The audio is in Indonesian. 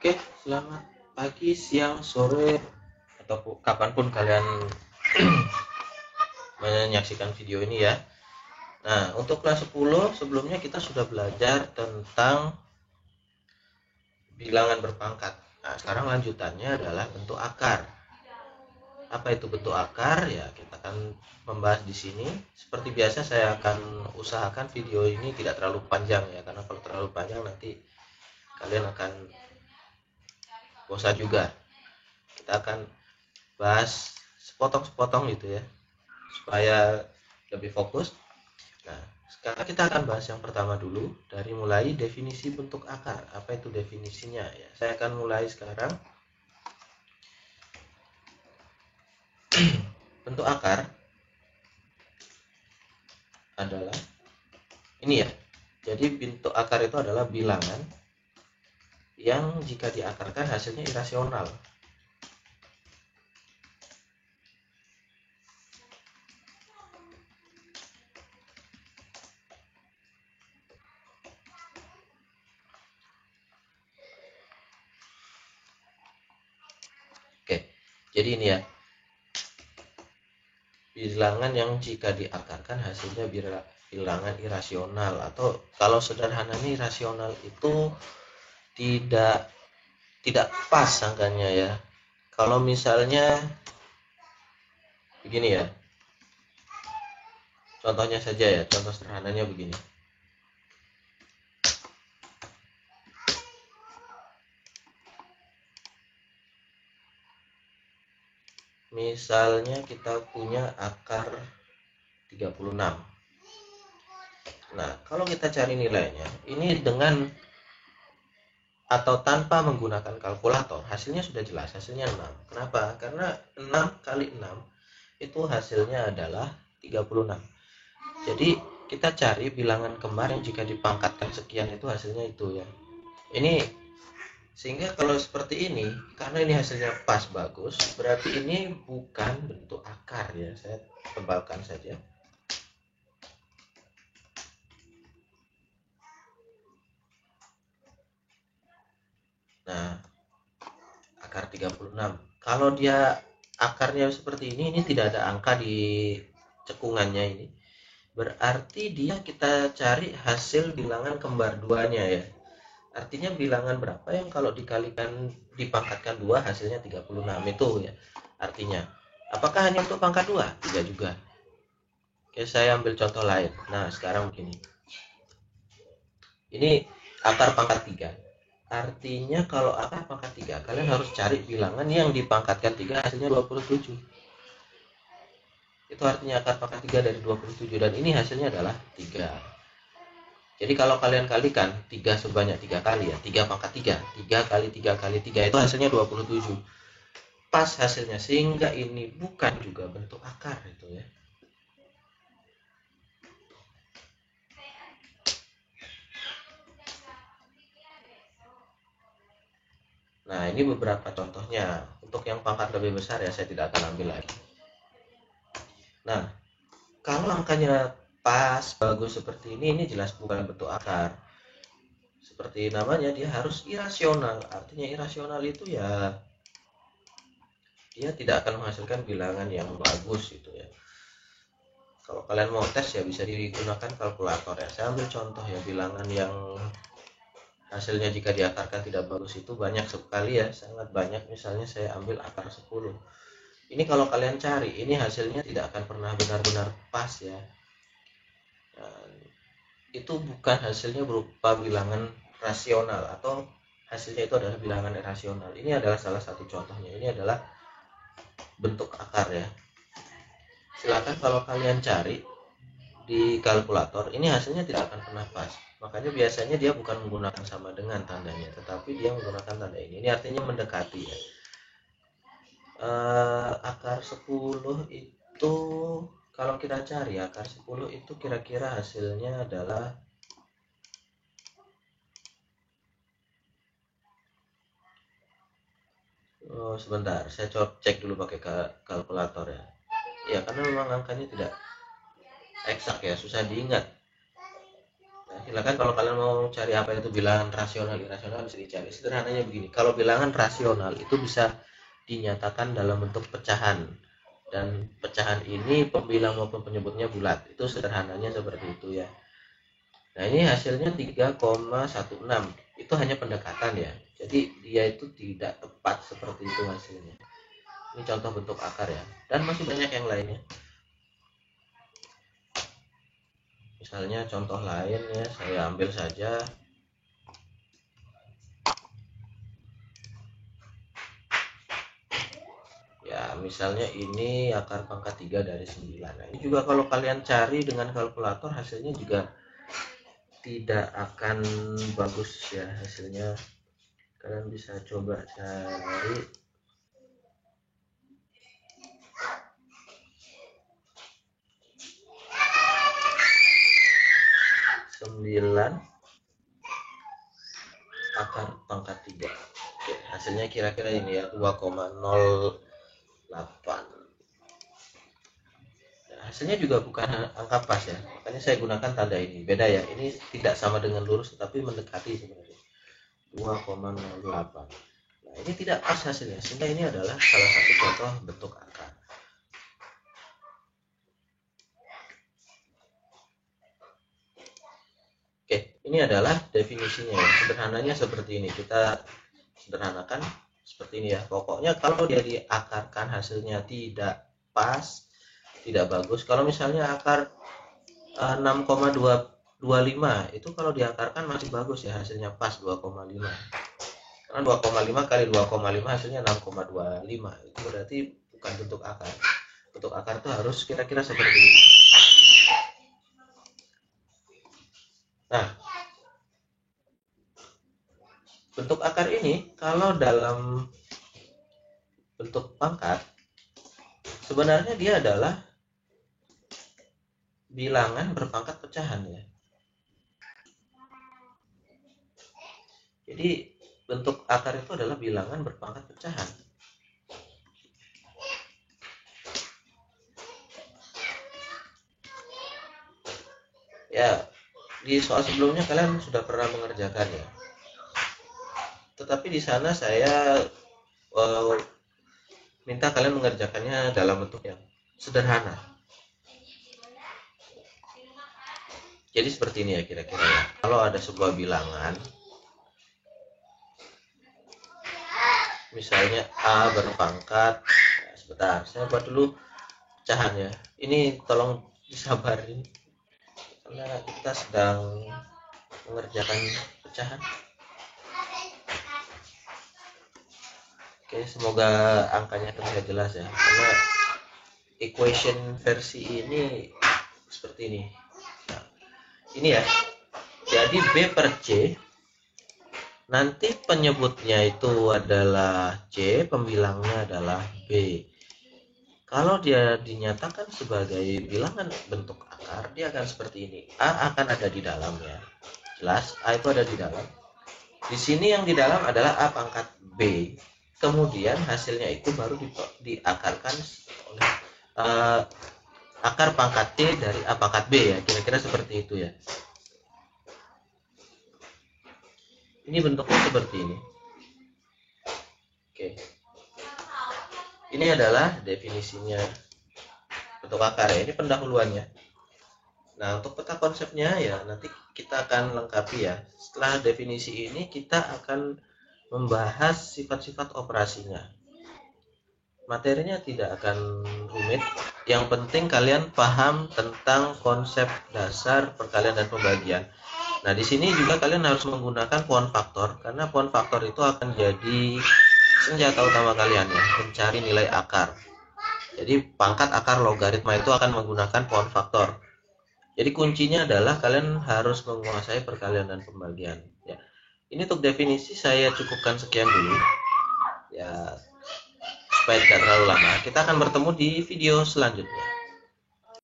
Oke, selamat pagi, siang, sore, atau kapanpun kalian menyaksikan video ini ya. Nah, untuk kelas 10 sebelumnya kita sudah belajar tentang bilangan berpangkat. Nah, sekarang lanjutannya adalah bentuk akar. Apa itu bentuk akar? Ya, kita akan membahas di sini. Seperti biasa saya akan usahakan video ini tidak terlalu panjang ya, karena kalau terlalu panjang nanti kalian akan bosan juga. Kita akan bahas sepotong-sepotong gitu ya, supaya lebih fokus. Nah, sekarang kita akan bahas yang pertama dulu, dari mulai definisi bentuk akar. Apa itu definisinya ya? Saya akan mulai sekarang. Bentuk akar adalah ini ya. Jadi bentuk akar itu adalah bilangan yang jika diakarkan hasilnya irasional. Oke, jadi ini ya, bilangan yang jika diakarkan hasilnya bilangan irasional, atau kalau sederhananya irasional itu tidak tidak pas angkanya ya. Kalau misalnya begini ya, contohnya saja ya, contoh sederhananya begini. Misalnya kita punya akar 36. Nah, kalau kita cari nilainya, ini dengan atau tanpa menggunakan kalkulator, hasilnya sudah jelas, hasilnya 6. Kenapa? Karena 6 kali 6 itu hasilnya adalah 36. Jadi kita cari bilangan kembar yang jika dipangkatkan sekian itu hasilnya itu ya. Ini sehingga kalau seperti ini, karena ini hasilnya pas bagus, berarti ini bukan bentuk akar ya. Saya tebalkan saja. Nah, akar 36. Kalau dia akarnya seperti ini tidak ada angka di cekungannya ini. Berarti dia kita cari hasil bilangan kembar duanya ya. Artinya bilangan berapa yang kalau dikalikan dipangkatkan 2 hasilnya 36 itu ya. Artinya, apakah hanya untuk pangkat 2? Tidak juga. Oke, saya ambil contoh lain. Nah, sekarang begini. Ini akar pangkat 3. Artinya kalau akar pangkat 3, kalian harus cari bilangan yang dipangkatkan 3 hasilnya 27. Itu artinya akar pangkat 3 dari 27, dan ini hasilnya adalah 3. Jadi kalau kalian kalikan 3 sebanyak 3 kali ya, 3 pangkat 3, 3 kali 3 kali 3 itu hasilnya 27. Pas hasilnya, sehingga ini bukan juga bentuk akar itu ya. Nah, ini beberapa contohnya. Untuk yang pangkat lebih besar ya saya tidak akan ambil lagi. Nah, kalau angkanya pas bagus seperti ini jelas bukan bentuk akar. Seperti namanya, dia harus irasional. Artinya irasional itu ya dia tidak akan menghasilkan bilangan yang bagus gitu ya. Kalau kalian mau tes ya bisa digunakan kalkulator ya. Saya ambil contoh ya, bilangan yang hasilnya jika diakarkan tidak bagus itu banyak sekali ya, sangat banyak. Misalnya saya ambil akar 10. Ini kalau kalian cari, ini hasilnya tidak akan pernah benar-benar pas ya. Nah, itu bukan hasilnya berupa bilangan rasional, atau hasilnya itu adalah bilangan irasional. Ini adalah salah satu contohnya. Ini adalah bentuk akar ya. Silakan kalau kalian cari di kalkulator, ini hasilnya tidak akan pernah pas. Makanya biasanya dia bukan menggunakan sama dengan tandanya, tetapi dia menggunakan tanda ini. Ini artinya mendekati ya. Akar 10 itu kalau kita cari akar 10 itu kira-kira hasilnya adalah sebentar, saya coba cek dulu pakai kalkulator ya. Ya, karena memang angkanya tidak eksak ya, susah diingat. Nah, Silakan kalau kalian mau cari apa itu bilangan rasional irasional bisa dicari. Sederhananya begini, kalau bilangan rasional itu bisa dinyatakan dalam bentuk pecahan, dan pecahan ini pembilang maupun penyebutnya bulat. Itu sederhananya seperti itu ya. Nah, ini hasilnya 3,16. Itu hanya pendekatan ya. Jadi dia itu tidak tepat seperti itu hasilnya. Ini contoh bentuk akar ya. Dan masih banyak yang lainnya. Misalnya contoh lain ya, saya ambil saja. Ya, misalnya ini akar pangkat 3 dari 9. Nah, ini juga kalau kalian cari dengan kalkulator hasilnya juga tidak akan bagus ya hasilnya. Kalian bisa coba cari 9 akar pangkat 3. Oke, hasilnya kira-kira ini ya, 2,08. Nah, hasilnya juga bukan angka pas ya, makanya saya gunakan tanda ini. Beda ya, ini tidak sama dengan lurus tetapi mendekati sebenarnya, 2,08. Nah, ini tidak pas hasilnya, sehingga ini adalah salah satu contoh bentuk akar. Oke, ini adalah definisinya ya. Sederhananya seperti ini. Kita sederhanakan seperti ini ya. Pokoknya kalau dia diakarkan hasilnya tidak pas, tidak bagus. Kalau misalnya akar 6,225 itu kalau diakarkan masih bagus ya, hasilnya pas 2,5. Karena 2,5 kali 2,5 hasilnya 6,25. Itu berarti bukan bentuk akar. Bentuk akar itu harus kira-kira seperti ini. Nah, bentuk akar ini kalau dalam bentuk pangkat sebenarnya dia adalah bilangan berpangkat pecahan ya. Jadi bentuk akar itu adalah bilangan berpangkat pecahan. Ya, di soal sebelumnya kalian sudah pernah mengerjakan ya. Tetapi di sana saya minta kalian mengerjakannya dalam bentuk yang sederhana. Jadi seperti ini ya kira-kira ya. Kalau ada sebuah bilangan, misalnya A berpangkat, nah, sebentar, saya buat dulu pecahannya. Ini tolong disabarin karena kita sedang mengerjakan pecahan. Oke, semoga angkanya terlihat jelas ya, karena equation versi ini seperti ini. Nah, ini ya, jadi B per C, nanti penyebutnya itu adalah C, pembilangnya adalah B. Kalau dia dinyatakan sebagai bilangan bentuk akar, dia akan seperti ini. A akan ada di dalam ya. Jelas, A itu ada di dalam. Di sini yang di dalam adalah A pangkat B. Kemudian hasilnya itu baru diakarkan oleh akar pangkat T dari A pangkat B ya. Kira-kira seperti itu ya. Ini bentuknya seperti ini. Oke. Ini adalah definisinya bentuk akar ya. Ini pendahuluannya. Nah, untuk peta konsepnya ya nanti kita akan lengkapi ya. Setelah definisi ini kita akan membahas sifat-sifat operasinya. Materinya tidak akan rumit. Yang penting kalian paham tentang konsep dasar perkalian dan pembagian. Nah, di sini juga kalian harus menggunakan pohon faktor karena pohon faktor itu akan jadi senjata utama kalian ya, mencari nilai akar. Jadi pangkat akar logaritma itu akan menggunakan pohon faktor. Jadi kuncinya adalah kalian harus menguasai perkalian dan pembagian ya. Ini untuk definisi saya cukupkan sekian dulu ya, supaya tidak terlalu lama. Kita akan bertemu di video selanjutnya.